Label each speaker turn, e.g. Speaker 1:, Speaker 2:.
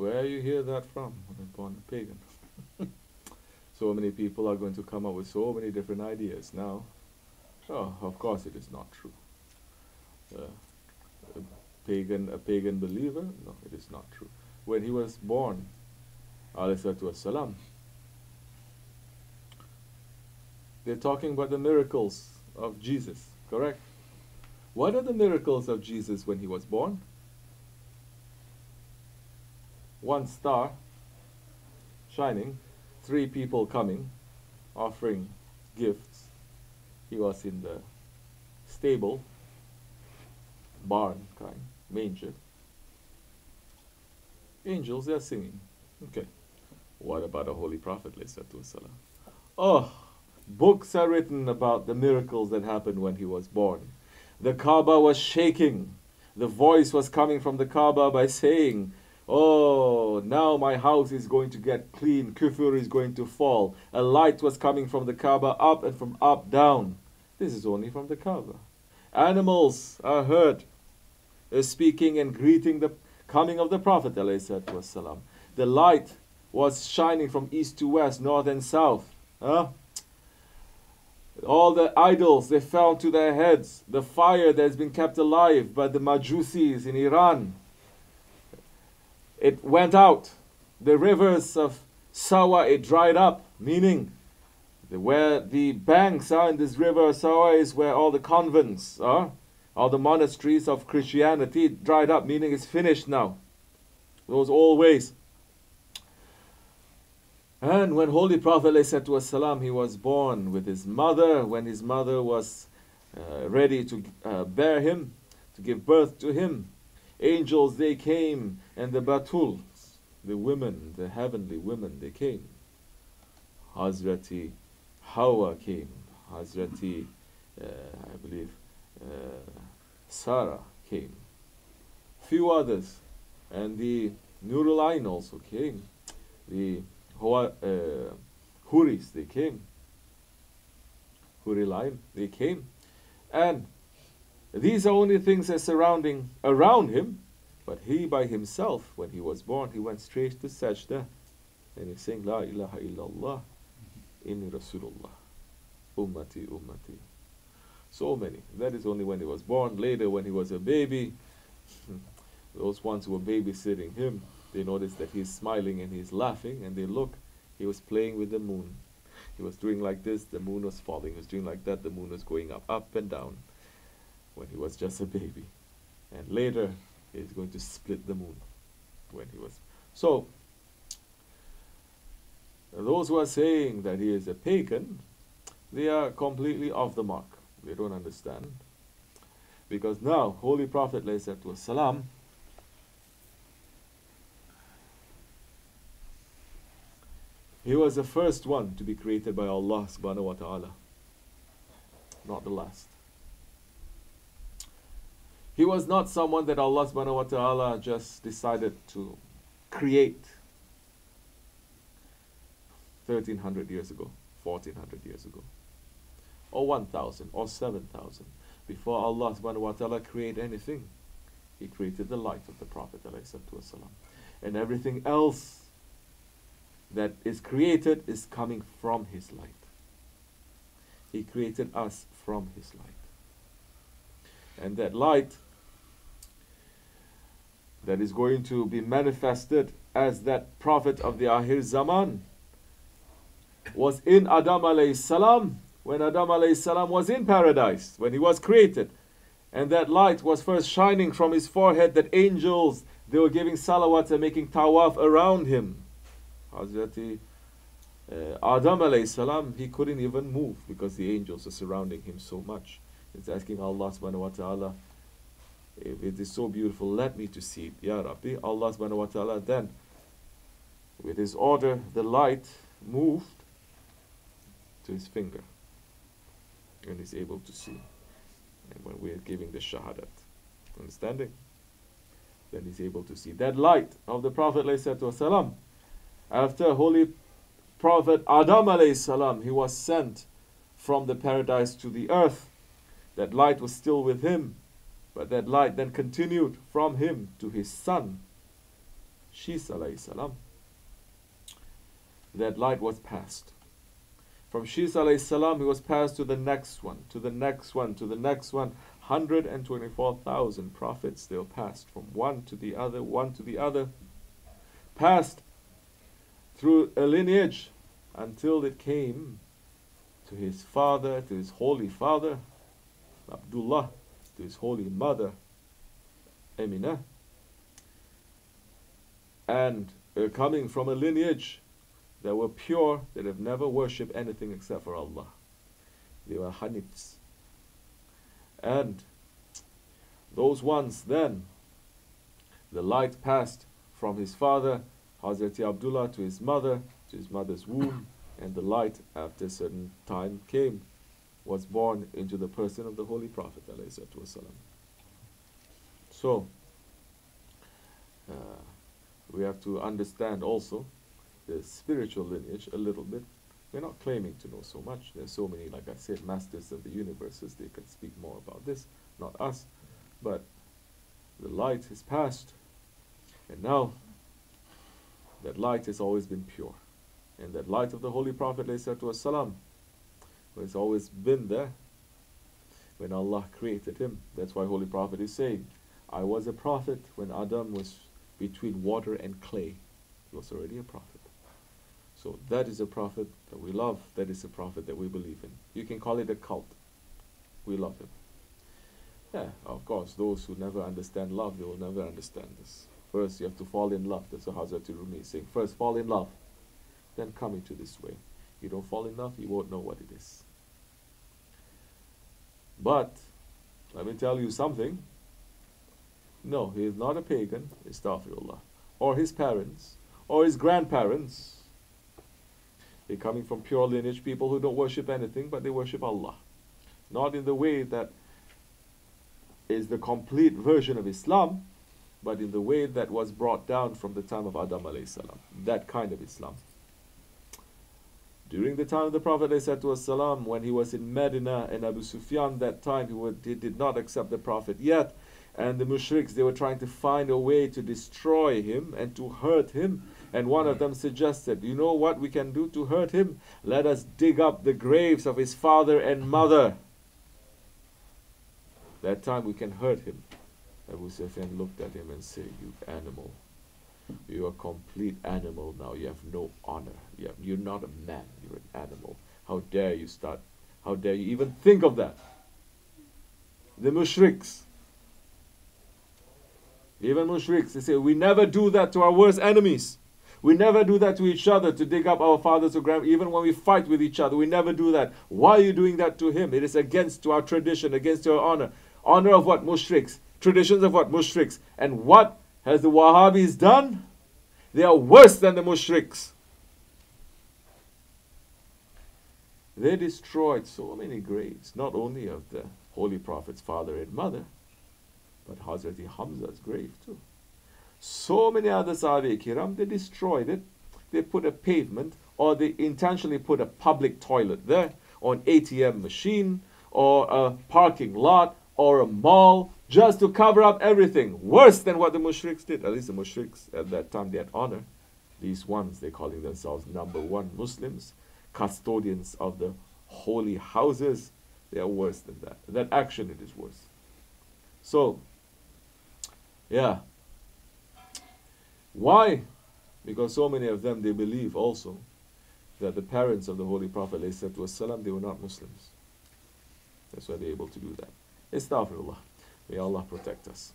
Speaker 1: Where you hear that from? Born a pagan. So many people are going to come up with so many different ideas now. Oh, of course it is not true. A pagan believer? No, it is not true. When he was born, alayhi salatu wassalam, they're talking about the miracles of Jesus, correct? What are the miracles of Jesus when he was born? One star shining, 3 people coming, offering gifts. He was in the stable, barn kind, manger. Angels, they're singing. Okay. What about the Holy Prophet? Oh, books are written about the miracles that happened when he was born. The Kaaba was shaking. The voice was coming from the Kaaba by saying, oh, now my house is going to get clean. Kufr is going to fall. A light was coming from the Kaaba up and from up down. This is only from the Kaaba. Animals are heard speaking and greeting the coming of the Prophet ﷺ. The light was shining from east to west, north and south. All the idols, they fell to their heads. The fire that has been kept alive by the Majusis in Iran, it went out. The rivers of Sawa, it dried up, meaning where the banks are in this river Sawa is where all the convents are, all the monasteries of Christianity dried up, meaning it's finished now. Those old ways. And when Holy Prophet ﷺ, he was born with his mother, when his mother was ready to bear him, to give birth to him, angels, they came, and the Batuls, the women, the heavenly women, they came. Hazrati Hawa came, Hazrati, I believe, Sarah came, few others, and the Nurul Ain also came, the Huris, they came, Huril Ain, they came, and these are only things that are surrounding around him, but he by himself, when he was born, he went straight to Sajda, and he sang, La ilaha illallah, inni Rasulullah, ummati, ummati. So many. That is only when he was born. Later, when he was a baby, those ones who were babysitting him, they noticed that he's smiling and he's laughing, and they look, he was playing with the moon. He was doing like this, the moon was falling. He was doing like that, the moon was going up and down, when he was just a baby. And later, he's going to split the moon when he was. So, those who are saying that he is a pagan, they are completely off the mark. They don't understand. Because now, Holy Prophet ﷺ, he was the first one to be created by Allah subhanahu wa ta'ala, not the last. He was not someone that Allah subhanahu wa ta'ala just decided to create 1300 years ago, 1400 years ago, or 1000 or 7000. Before Allah subhanahu wa ta'ala created anything, He created the light of the Prophet ﷺ. And everything else that is created is coming from His light. He created us from His light. And that light that is going to be manifested as that Prophet of the Akhir Zaman was in Adam alayhi salam, when Adam alayhi salam was in paradise, when he was created. And that light was first shining from his forehead, that angels, they were giving salawat and making tawaf around him. Hazrati Adam alayhi salam, he couldn't even move because the angels are surrounding him so much. He's asking Allah subhanahu wa ta'ala, if it is so beautiful, let me to see it, Ya Rabbi. Allah subhanahu wa ta'ala then, with His order, the light moved to his finger, and he's able to see. And when we are giving the shahadat, understanding, then he's able to see. That light of the Prophet ﷺ, after Holy Prophet Adam ﷺ, he was sent from the paradise to the earth. That light was still with him, but that light then continued from him to his son, Shis alayhi salam, that light was passed. From Shis alayhi salam, he was passed to the next one, to the next one, to the next one. 124,000 prophets, they were passed from one to the other, one to the other, passed through a lineage until it came to his father, to his holy father, Abdullah, to his holy mother, Aminah. And coming from a lineage that were pure, that have never worshipped anything except for Allah. They were Hanifs. And those ones then, the light passed from his father, Hazrat Abdullah, to his mother's womb, and the light after a certain time came, was born into the person of the Holy Prophet ﷺ. So, we have to understand also the spiritual lineage a little bit. We're not claiming to know so much. There's so many, like I said, masters of the universes. They can speak more about this, not us. But the light is passed. And now, that light has always been pure. And that light of the Holy Prophet ﷺ has always been there when Allah created him. That's why Holy Prophet is saying, I was a prophet when Adam was between water and clay. He was already a prophet. So that is a prophet that we love. That is a prophet that we believe in. You can call it a cult. We love him. Yeah, of course, those who never understand love, they will never understand this. First, you have to fall in love. That's what Hazrat Rumi is saying. First, fall in love. Then come into this way. You don't fall in love, you won't know what it is. But, let me tell you something. No, he is not a pagan, astaghfirullah. Or his parents, or his grandparents. They're coming from pure lineage, people who don't worship anything, but they worship Allah. Not in the way that is the complete version of Islam, but in the way that was brought down from the time of Adam alayhi salam. That kind of Islam. During the time of the Prophet ﷺ, when he was in Medina and Abu Sufyan, that time he did not accept the Prophet yet, and the mushriks, they were trying to find a way to destroy him and to hurt him. And one of them suggested, you know what we can do to hurt him? Let us dig up the graves of his father and mother. That time we can hurt him. Abu Sufyan looked at him and said, you animal. You're a complete animal now. You have no honor. You're not a man. You're an animal. How dare you start? How dare you even think of that? The mushriks. Even mushriks, they say, we never do that to our worst enemies. We never do that to each other, to dig up our fathers or grandfathers. Even when we fight with each other, we never do that. Why are you doing that to him? It is against our tradition, against our honor. Honor of what? Mushriks. Traditions of what? Mushriks. And what has the Wahhabis done? They are worse than the mushriks. They destroyed so many graves, not only of the Holy Prophet's father and mother, but Hazrat Hamza's grave too. So many other Sahaba Kiram, they destroyed it. They put a pavement, or they intentionally put a public toilet there, or an ATM machine, or a parking lot, or a mall, just to cover up everything. Worse than what the mushriks did. At least the mushriks at that time, they had honor. These ones, they're calling themselves #1 Muslims, custodians of the holy houses. They are worse than that. That action, it is worse. So, yeah. Why? Because so many of them, they believe also that the parents of the Holy Prophet ﷺ, they were not Muslims. That's why they're able to do that. Astaghfirullah. May Allah protect us.